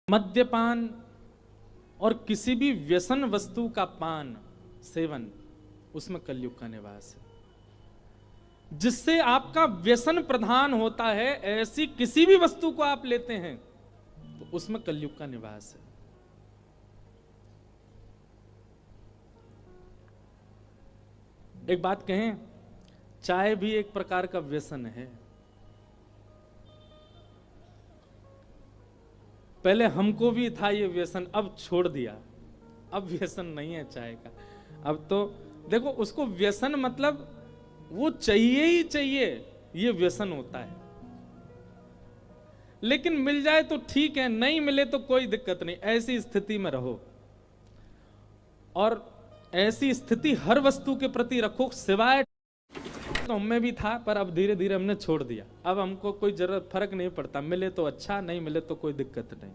मद्यपान और किसी भी व्यसन वस्तु का पान सेवन, उसमें कलयुग का निवास है। जिससे आपका व्यसन प्रधान होता है, ऐसी किसी भी वस्तु को आप लेते हैं तो उसमें कलयुग का निवास है। एक बात कहें, चाय भी एक प्रकार का व्यसन है। पहले हमको भी था ये व्यसन, अब छोड़ दिया। अब व्यसन नहीं है चाय का। अब तो देखो, उसको व्यसन मतलब वो चाहिए ही चाहिए, ये व्यसन होता है। लेकिन मिल जाए तो ठीक है, नहीं मिले तो कोई दिक्कत नहीं, ऐसी स्थिति में रहो। और ऐसी स्थिति हर वस्तु के प्रति रखो, सिवाय तो हमें भी था, पर अब धीरे धीरे हमने छोड़ दिया। अब हमको कोई जरूरत फर्क नहीं पड़ता, मिले तो अच्छा, नहीं मिले तो कोई दिक्कत नहीं।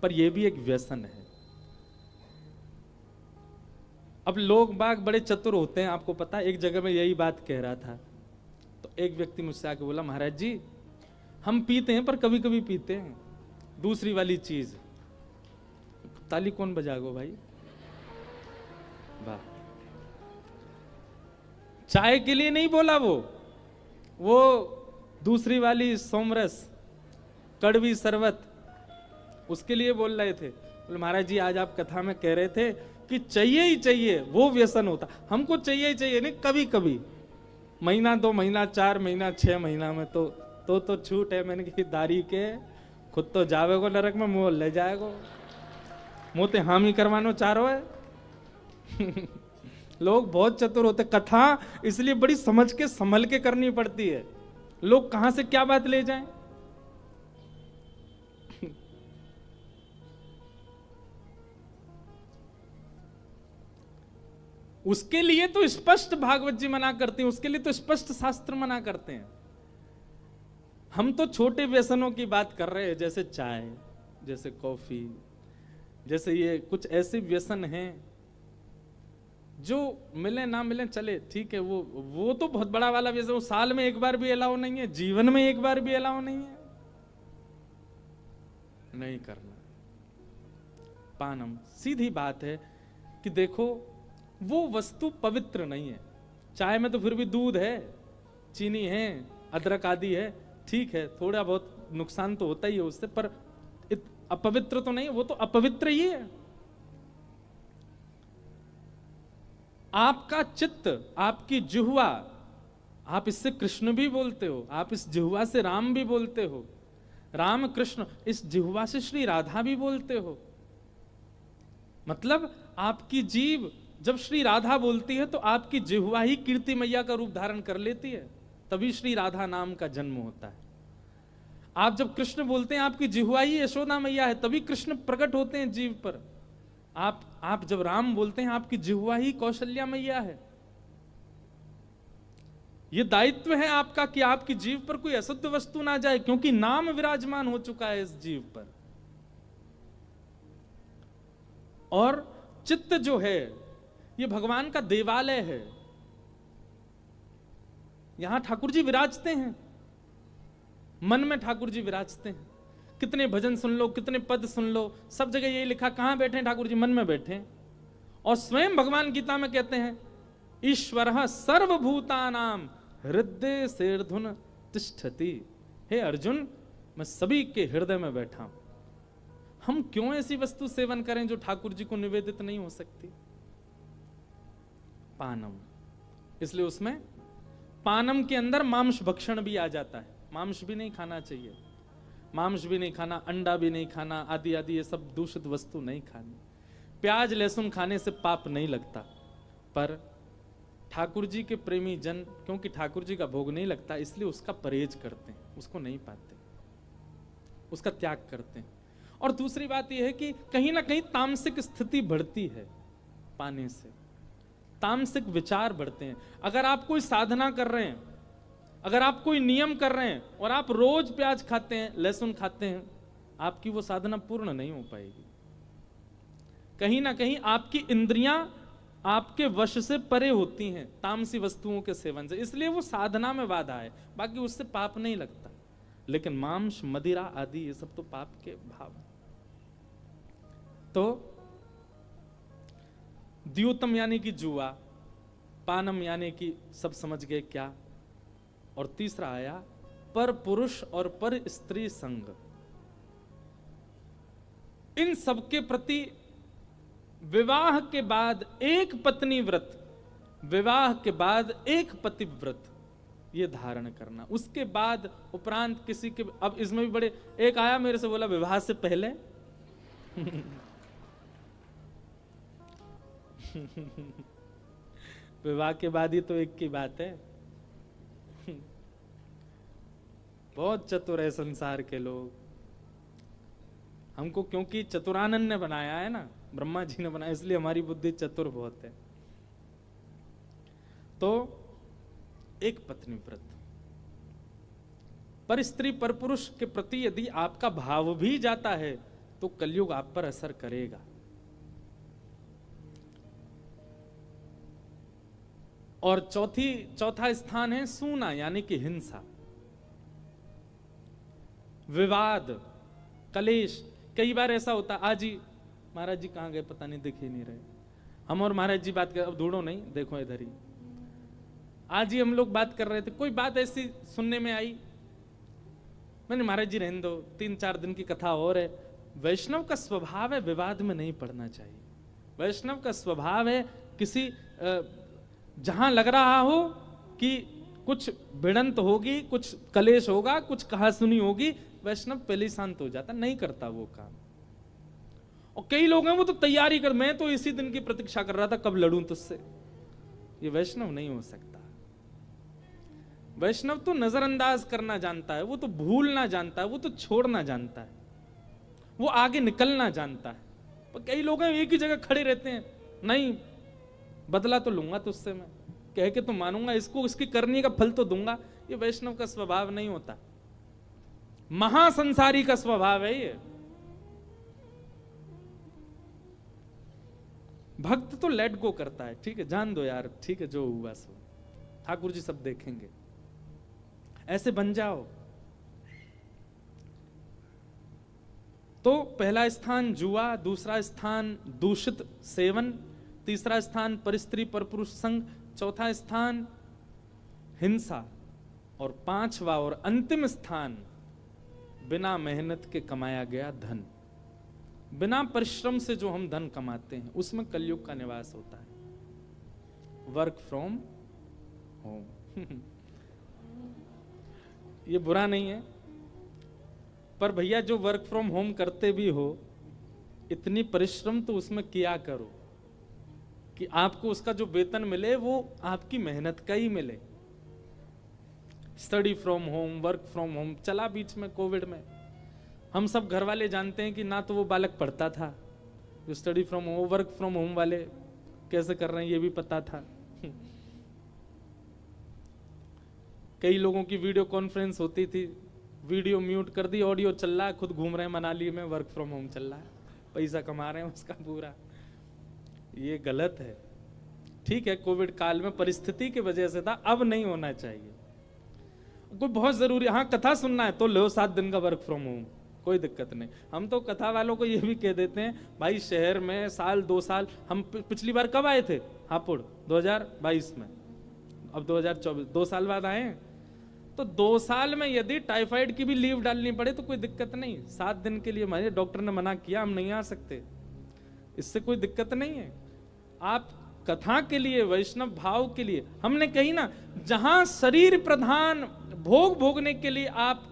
पर यह भी एक व्यसन है। अब लोग बाग बड़े चतुर होते हैं, आपको पता है। एक जगह में यही बात कह रहा था तो एक व्यक्ति मुझसे आके बोला, महाराज जी हम पीते हैं पर कभी कभी पीते हैं दूसरी वाली चीज। ताली कौन बजागो भाई, वाह। चाय के लिए नहीं बोला, वो दूसरी वाली सोमरस, कड़वी शरबत, उसके लिए बोल रहे थे। बोले महाराज जी आज आप कथा में कह रहे थे कि चाहिए ही चाहिए, वो व्यसन होता। हमको चाहिए ही चाहिए नहीं, कभी कभी, महीना 2 महीना 4 महीना 6 महीना में तो छूट है। मैंने कही दारी के खुद तो जावेगो नरक में, मुंह ले जाएगो, मुंह ते हामी करवानो चारो है। लोग बहुत चतुर होते। कथा इसलिए बड़ी समझ के संभल के करनी पड़ती है, लोग कहां से क्या बात ले जाएं। उसके लिए तो स्पष्ट भागवत जी मना करते हैं, उसके लिए तो स्पष्ट शास्त्र मना करते हैं। हम तो छोटे व्यसनों की बात कर रहे हैं, जैसे चाय, जैसे कॉफी, जैसे ये कुछ ऐसे व्यसन हैं जो मिले ना मिले चले, ठीक है। वो तो बहुत बड़ा वाला व्यसन, वो साल में एक बार भी अलाउ नहीं है, जीवन में एक बार भी अलाउ नहीं है, नहीं करना। पानम, सीधी बात है कि देखो वो वस्तु पवित्र नहीं है। चाय में तो फिर भी दूध है, चीनी है, अदरक आदि है, ठीक है, थोड़ा बहुत नुकसान तो होता ही है उससे, पर अपवित्र तो नहीं, वो तो अपवित्र ही है। आपका चित्त, आपकी जिह्वा, आप इससे कृष्ण भी बोलते हो, आप इस जिह्वा से राम भी बोलते हो, राम कृष्ण, इस जिह्वा से श्री राधा भी बोलते हो। मतलब आपकी जीव जब श्री राधा बोलती है तो आपकी जिह्वा ही कीर्ति मैया का रूप धारण कर लेती है, तभी श्री राधा नाम का जन्म होता है। आप जब कृष्ण बोलते हैं, आपकी जिह्वा ही यशोदा मैया है, तभी कृष्ण प्रकट होते हैं जीव पर। आप जब राम बोलते हैं, आपकी जिह्वा ही कौशल्या मैया है। यह दायित्व है आपका कि आपकी जीव पर कोई अशुद्ध वस्तु ना जाए, क्योंकि नाम विराजमान हो चुका है इस जीव पर। और चित्त जो है ये भगवान का देवालय है, यहां ठाकुर जी विराजते हैं, मन में ठाकुर जी विराजते हैं। कितने भजन सुन लो, कितने पद सुन लो, सब जगह यही लिखा, कहां बैठे हैं ठाकुर जी? मन में बैठे हैं। और स्वयं भगवान गीता में कहते हैं, ईश्वरः सर्वभूतानां हृदय सेर्धुन तिष्ठति। हे अर्जुन, मैं सभी के हृदय में बैठा हूं। हम क्यों ऐसी वस्तु सेवन करें जो ठाकुर जी को निवेदित नहीं हो सकती? पानम, इसलिए उसमें पानम के अंदर मांस भक्षण भी आ जाता है। मांस भी नहीं खाना चाहिए, मांस भी नहीं खाना, अंडा भी नहीं खाना, आदि आदि ये सब दूषित वस्तु नहीं खानी। प्याज लहसुन खाने से पाप नहीं लगता, पर ठाकुर जी के प्रेमी जन, क्योंकि ठाकुर जी का भोग नहीं लगता, इसलिए उसका परहेज करते हैं, उसको नहीं पाते, उसका त्याग करते हैं। और दूसरी बात यह है कि कहीं ना कहीं तामसिक स्थिति बढ़ती है पाने से, तामसिक विचार बढ़ते हैं। अगर आप कोई साधना कर रहे हैं, अगर आप कोई नियम कर रहे हैं और आप रोज प्याज खाते हैं, लहसुन खाते हैं, आपकी वो साधना पूर्ण नहीं हो पाएगी। कहीं ना कहीं आपकी इंद्रियां आपके वश से परे होती हैं तामसी वस्तुओं के सेवन से, इसलिए वो साधना में बाधा है, बाकी उससे पाप नहीं लगता। लेकिन मांस, मदिरा आदि ये सब तो पाप के भाव। तो द्यूतम यानी कि जुआ, पानम यानी कि सब समझ गए क्या, और तीसरा आया पर पुरुष और पर स्त्री संग। इन सबके प्रति विवाह के बाद एक पत्नी व्रत, विवाह के बाद एक पति व्रत ये धारण करना, उसके बाद उपरांत किसी के। अब इसमें भी बड़े, एक आया मेरे से बोला विवाह से पहले विवाह के बाद ही तो एक की बात है। बहुत चतुर है संसार के लोग, हमको क्योंकि चतुरानंद ने बनाया है ना, ब्रह्मा जी ने बनाया, इसलिए हमारी बुद्धि चतुर बहुत है। तो एक पत्नी व्रत, पर स्त्री पर पुरुष के प्रति यदि आपका भाव भी जाता है तो कलयुग आप पर असर करेगा। और चौथा स्थान है सूना यानी कि हिंसा, विवाद, कलेश। कई बार ऐसा होता, आज ही महाराज जी कहां गए पता नहीं, दिख ही नहीं रहे। हम और महाराज जी बात कर, अब ढूंढो नहीं, देखो इधर ही। आज ही हम लोग बात कर रहे थे, कोई बात ऐसी सुनने में आई, मैंने महाराज जी रहने दो, 3-4 दिन की कथा और है। वैष्णव का स्वभाव है विवाद में नहीं पड़ना चाहिए। वैष्णव का स्वभाव है किसी जहां लग रहा हो कि कुछ भिड़ंत होगी, कुछ कलेश होगा, कुछ कहासुनी होगी, वैष्णव पहले ही शांत हो जाता, नहीं करता वो काम। और कई लोग हैं वो तो तैयारी कर, मैं तो इसी दिन की प्रतीक्षा कर रहा था कब लड़ूं तुझसे। ये वैष्णव नहीं हो सकता। वैष्णव तो नजरअंदाज करना जानता है, वो तो भूलना जानता है, वो तो छोड़ना जानता है, वो आगे निकलना जानता है। पर कई लोग हैं एक ही जगह खड़े रहते हैं, नहीं बदला तो लूंगा तुझसे, मैं कह के तो मानूंगा इसको, इसकी करनी का फल तो दूंगा। ये वैष्णव का स्वभाव नहीं होता, महासंसारी का स्वभाव है ये। भक्त तो लेट गो करता है, ठीक है जान दो यार, ठीक है जो हुआ सो, ठाकुर जी सब देखेंगे, ऐसे बन जाओ। तो पहला स्थान जुआ, दूसरा स्थान दूषित सेवन, तीसरा स्थान परिस्त्री पर पुरुष संग, चौथा स्थान हिंसा, और पांचवा और अंतिम स्थान बिना मेहनत के कमाया गया धन। बिना परिश्रम से जो हम धन कमाते हैं उसमें कलयुग का निवास होता है। वर्क फ्रॉम होम ये बुरा नहीं है, पर भैया जो वर्क फ्रॉम होम करते भी हो, इतनी परिश्रम तो उसमें किया करो कि आपको उसका जो वेतन मिले वो आपकी मेहनत का ही मिले। Study from home, work from home चला बीच में कोविड में, हम सब घर वाले जानते हैं कि ना तो वो बालक पढ़ता था, जो study from home, work from home वाले कैसे कर रहे हैं ये भी पता था। कई लोगों की वीडियो कॉन्फ्रेंस होती थी, वीडियो म्यूट कर दी, ऑडियो चल रहा है, खुद घूम रहे हैं मनाली में, वर्क फ्रॉम होम चल रहा है, पैसा कमा रहे हैं उसका पूरा। ये गलत है। ठीक है कोविड काल में परिस्थिति की वजह से था, अब नहीं होना चाहिए। कोई बहुत जरूरी, हाँ कथा सुनना है तो लो 7 दिन का वर्क फ्रॉम होम, कोई दिक्कत नहीं। हम तो कथा वालों को ये भी कह देते हैं भाई शहर में साल 2 साल, हम पिछली बार कब आए थे हापुड़ 2022 में, अब 2024 2 साल बाद आए हैं। तो 2 साल में यदि टाइफाइड की भी लीव डालनी पड़े तो कोई दिक्कत नहीं, 7 दिन के लिए हमारे डॉक्टर ने मना किया हम नहीं आ सकते, इससे कोई दिक्कत नहीं है। आप कथा के लिए, वैष्णव भाव के लिए, हमने कही ना जहां शरीर प्रधान भोग भोगने के लिए आप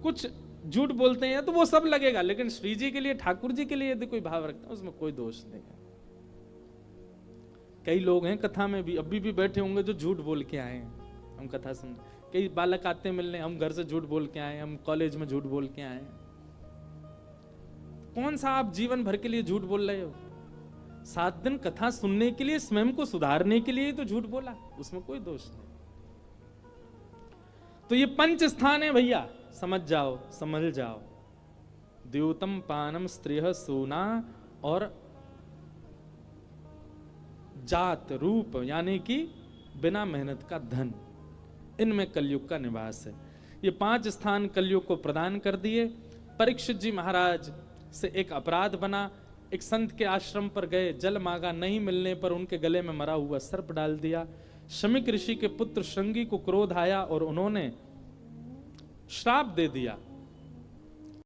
कुछ झूठ बोलते हैं तो वो सब लगेगा, लेकिन श्री जी के लिए, ठाकुर जी के लिए यदि कोई भाव रखते हैं उसमें कोई दोष नहीं है। कई लोग हैं कथा में भी अभी भी बैठे होंगे जो झूठ बोल के आए हैं, हम कथा सुन, कई बालक आते हैं मिलने, हम घर से झूठ बोल के आए, हम कॉलेज में झूठ बोल के आए। कौन सा आप जीवन भर के लिए झूठ बोल रहे हो? 7 दिन कथा सुनने के लिए, स्वयं को सुधारने के लिए तो झूठ बोला, उसमें कोई दोष नहीं। तो ये 5 स्थान है भैया, समझ जाओ, समझ जाओ। द्यूतम पानम स्त्रिय सोना और जात रूप यानी कि बिना मेहनत का धन, इनमें कलयुग का निवास है। ये 5 स्थान कलयुग को प्रदान कर दिए। परीक्षित जी महाराज से एक अपराध बना, एक संत के आश्रम पर गए, जल मांगा, नहीं मिलने पर उनके गले में मरा हुआ सर्प डाल दिया। शमिक ऋषि के पुत्र श्रृंगी को क्रोध आया और उन्होंने श्राप दे दिया